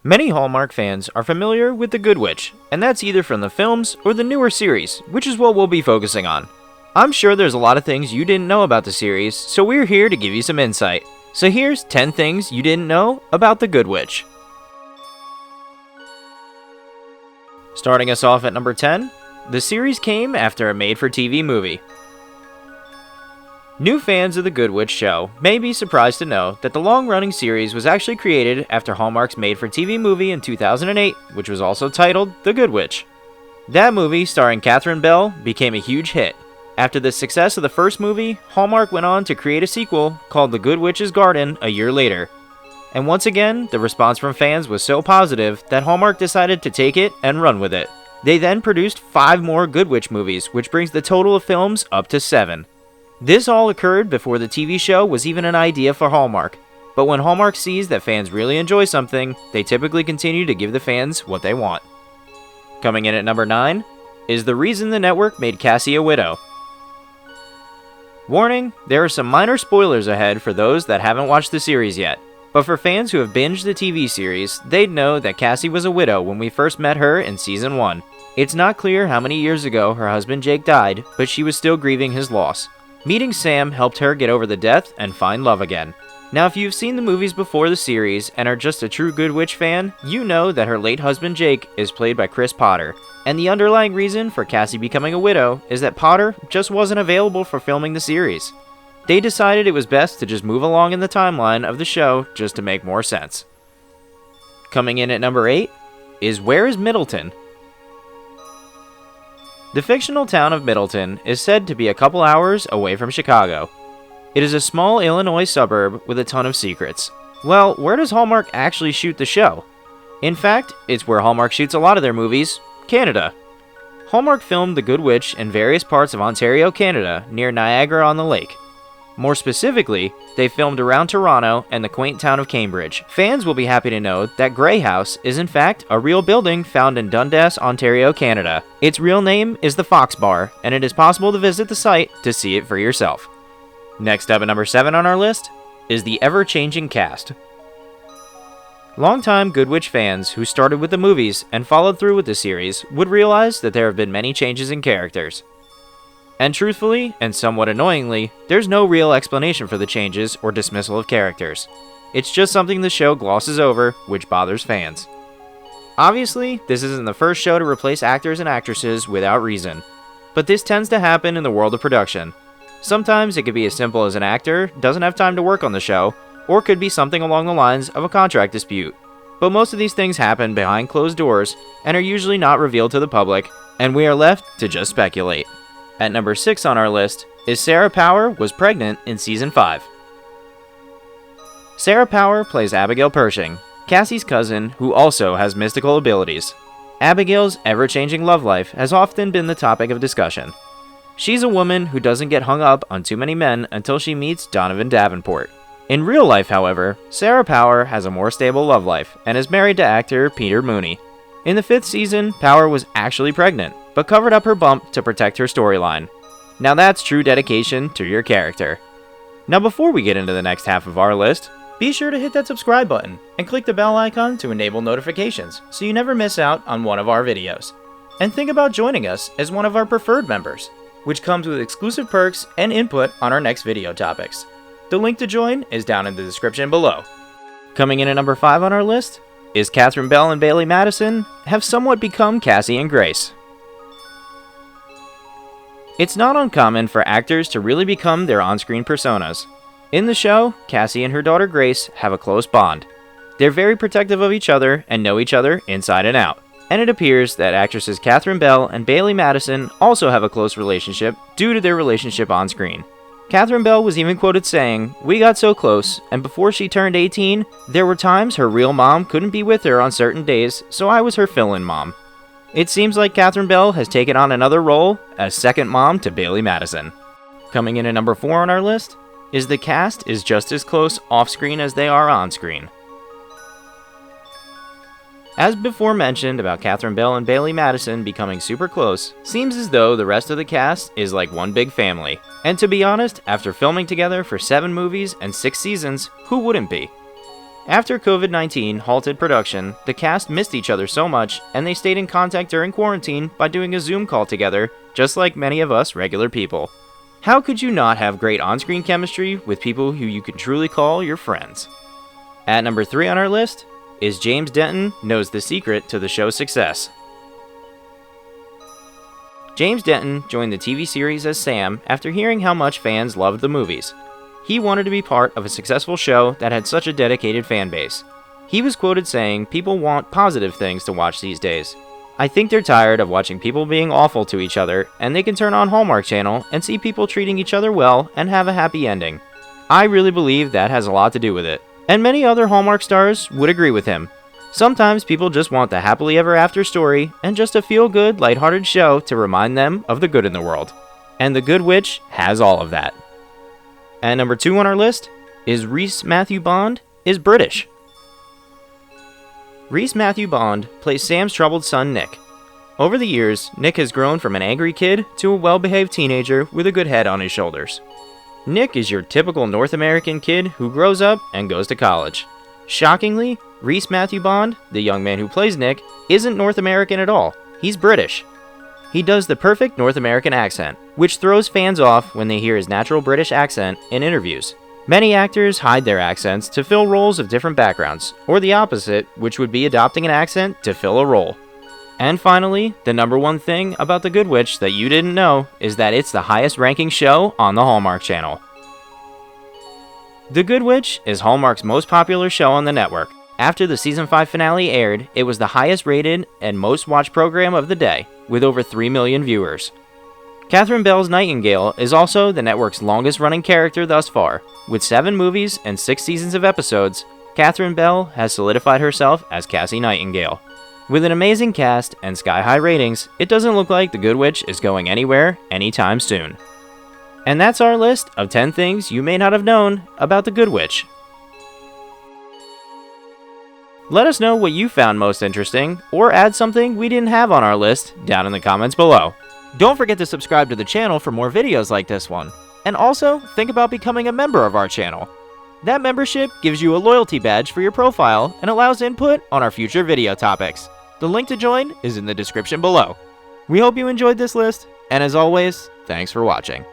Many Hallmark fans are familiar with The Good Witch, and that's either from the films or the newer series, which is what we'll be focusing on. I'm sure there's a lot of things you didn't know about the series, so we're here to give you some insight. So here's 10 things you didn't know about The Good Witch. Starting us off at number 10, the series came after a made-for-TV movie. New fans of The Good Witch show may be surprised to know that the long-running series was actually created after Hallmark's made-for-TV movie in 2008, which was also titled The Good Witch. That movie, starring Katherine became a huge hit. After the success of the first movie, Hallmark went on to create a sequel called The Good Witch's Garden a year later. And once again, the response from fans was so positive that Hallmark decided to take it and run with it. They then produced 5 more Good Witch movies, which brings the total of films up to 7. This all occurred before the TV show was even an idea for Hallmark, but when Hallmark sees that fans really enjoy something, they typically continue to give the fans what they want. Coming in at number 9 is the reason the network made Cassie a widow. Warning, there are some minor spoilers ahead for those that haven't watched the series yet, but for fans who have binged the TV series, they'd know that Cassie was a widow when we first met her in Season 1. It's not clear how many years ago her husband Jake died, but she was still grieving his loss. Meeting Sam helped her get over the death and find love again. Now, if you've seen the movies before the series and are just a true Good Witch fan, you know that her late husband Jake is played by Chris Potter, and the underlying reason for Cassie becoming a widow is that Potter just wasn't available for filming the series. They decided it was best to just move along in the timeline of the show just to make more sense. Coming in at number 8 is Where is Middleton? The fictional town of Middleton is said to be a couple hours away from Chicago. It is a small Illinois suburb with a ton of secrets. Well, where does Hallmark actually shoot the show? In fact, it's where Hallmark shoots a lot of their movies, Canada. Hallmark filmed The Good Witch in various parts of Ontario, Canada, near Niagara-on-the-Lake. More specifically, they filmed around Toronto and the quaint town of Cambridge. Fans will be happy to know that Grey House is in fact a real building found in Dundas, Ontario, Canada. Its real name is the Fox Bar, and it is possible to visit the site to see it for yourself. Next up at number 7 on our list is the ever-changing cast. Longtime Good Witch fans who started with the movies and followed through with the series would realize that there have been many changes in characters. And truthfully, and somewhat annoyingly, there's no real explanation for the changes or dismissal of characters. It's just something the show glosses over, which bothers fans. Obviously, this isn't the first show to replace actors and actresses without reason, but this tends to happen in the world of production. Sometimes it could be as simple as an actor doesn't have time to work on the show, or could be something along the lines of a contract dispute. But most of these things happen behind closed doors and are usually not revealed to the public, and we are left to just speculate. At number 6 on our list is Sarah Power was pregnant in Season 5. Sarah Power plays Abigail Pershing, Cassie's cousin who also has mystical abilities. Abigail's ever-changing love life has often been the topic of discussion. She's a woman who doesn't get hung up on too many men until she meets Donovan Davenport. In real life, however, Sarah Power has a more stable love life and is married to actor Peter Mooney. In the 5th season, Power was actually pregnant, but covered up her bump to protect her storyline. Now that's true dedication to your character. Now before we get into the next half of our list, be sure to hit that subscribe button and click the bell icon to enable notifications so you never miss out on one of our videos. And think about joining us as one of our preferred members, which comes with exclusive perks and input on our next video topics. The link to join is down in the description below. Coming in at number 5 on our list is Katherine and Bailey Madison have somewhat become Cassie and Grace. It's not uncommon for actors to really become their on-screen personas. In the show, Cassie and her daughter Grace have a close bond. They're very protective of each other and know each other inside and out. And it appears that actresses Katherine and Bailey Madison also have a close relationship due to their relationship on screen. Katherine was even quoted saying, "We got so close, and before she turned 18, there were times her real mom couldn't be with her on certain days, so I was her fill-in mom." It seems like Katherine has taken on another role as second mom to Bailey Madison. Coming in at number 4 on our list is the cast is just as close off-screen as they are on-screen. As before mentioned about Katherine and Bailey Madison becoming super close, seems as though the rest of the cast is like one big family. And to be honest, after filming together for 7 movies and 6 seasons, who wouldn't be? After COVID-19 halted production, the cast missed each other so much, and they stayed in contact during quarantine by doing a Zoom call together, just like many of us regular people. How could you not have great on-screen chemistry with people who you can truly call your friends? At number 3 on our list is James Denton knows the secret to the show's success. James Denton joined the TV series as Sam after hearing how much fans loved the movies. He wanted to be part of a successful show that had such a dedicated fan base. He was quoted saying, "People want positive things to watch these days. I think they're tired of watching people being awful to each other, and they can turn on Hallmark Channel and see people treating each other well and have a happy ending." I really believe that has a lot to do with it, and many other Hallmark stars would agree with him. Sometimes people just want the happily ever after story and just a feel-good, lighthearted show to remind them of the good in the world. And The Good Witch has all of that. At number 2 on our list is Rhys Matthew Bond is British. Rhys Matthew Bond plays Sam's troubled son Nick. Over the years, Nick has grown from an angry kid to a well-behaved teenager with a good head on his shoulders. Nick is your typical North American kid who grows up and goes to college. Shockingly, Rhys Matthew Bond, the young man who plays Nick, isn't North American at all. He's British. He does the perfect North American accent, which throws fans off when they hear his natural British accent in interviews. Many actors hide their accents to fill roles of different backgrounds, or the opposite, which would be adopting an accent to fill a role. And finally, the number one thing about The Good Witch that you didn't know is that it's the highest ranking show on the Hallmark Channel. The Good Witch is Hallmark's most popular show on the network. After the season 5 finale aired, it was the highest rated and most watched program of the day, with over 3 million viewers. Katherine Bell's Nightingale is also the network's longest running character thus far. With 7 movies and 6 seasons of episodes, Katherine Bell has solidified herself as Cassie Nightingale. With an amazing cast and sky-high ratings, it doesn't look like The Good Witch is going anywhere anytime soon. And that's our list of 10 things you may not have known about The Good Witch. Let us know what you found most interesting, or add something we didn't have on our list down in the comments below. Don't forget to subscribe to the channel for more videos like this one. And also, think about becoming a member of our channel. That membership gives you a loyalty badge for your profile and allows input on our future video topics. The link to join is in the description below. We hope you enjoyed this list, and as always, thanks for watching.